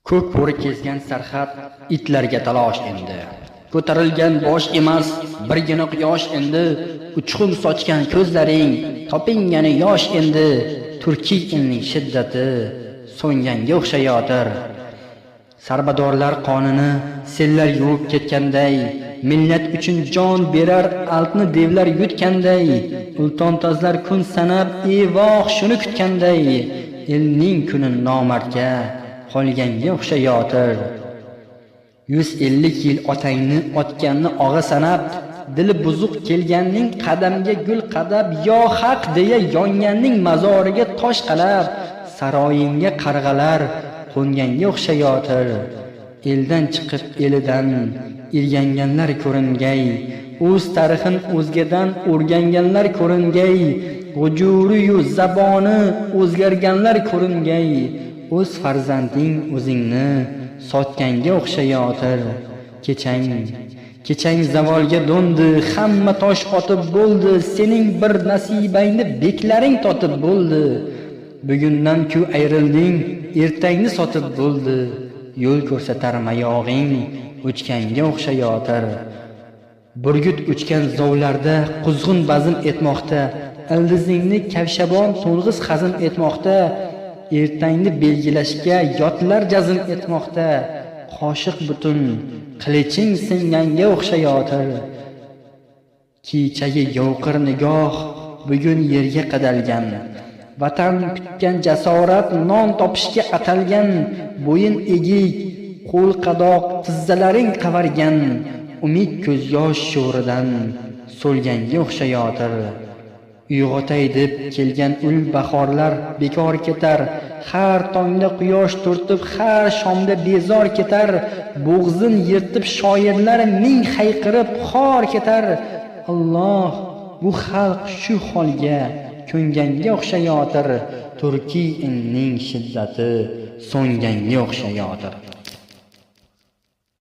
Ko'k bo'ri kezgan sarxat itlarga talosh endi. Ko'tarilgan bosh emas, birgina quyosh endi. Uchqun sochgan ko'zlaring, topingani yosh endi. Turkiy ilning shiddati so'nganga o'xshayotir. Sarbadorlar qonini sellar yuvib ketganday, millat uchun jon berar altni devlar yutganday, ultontozlar kun sanab evoh shuni kutganday, elning kuni nomardga qolganga o'xshayotir. 150 yil otangni otganni og'a sanab, dili buzuq kelganning qadamga gul qadab, yo haq deya yonganning mazoriga tosh qalab, saroyingga qarg'alar qo'nganga o'xshayotir. Eldan chiqib elidan irganganlar ko'ringay, o'z tarixin o'zgadan o'rganganlar ko'ringay, hujuri yu zaboni o'zgarganlar ko'ringay, o'z farzanding o'zingni sotganga o'xshayotir. Kechang zavolga do'ndi, hamma tosh otib bo'ldi, sening bir nasibangni beklaring totib bo'ldi. Bugundan ku ayrilding, ertangni sotib bo'ldi. Yo'l ko'rsatar mayog'ing o'chganga o'xshayotir. Burgut uchgan zovlarda quzg'un bazm etmoqda, ildizingni kavshabon to'ng'iz hazm etmoqda, ertangni belgilashga yotlar jazm etmoqda. Qoshiq butun qiliching singanga o'xshayotir. Kechagi yovqir nigoh bugun yerga qadalgan, vatan kutgan jasorat non topishga atalgan, bo'yin egik qo'l qadoq tizzalaring qavargan, umid ko'z yosh sho'ridan so'lganga o'xshayotir. Uyg'otay deb kelgan ul bahorlar bekor ketar, har tongda quyosh turtib, har shomda bezor ketar, bo'g'zin yirtib shoirlar ming hayqirib xor ketar. Alloh bu xalq shu holga ko'nganga o'xshayotir. Turkiy ilning shiddati so'nganga o'xshayotir.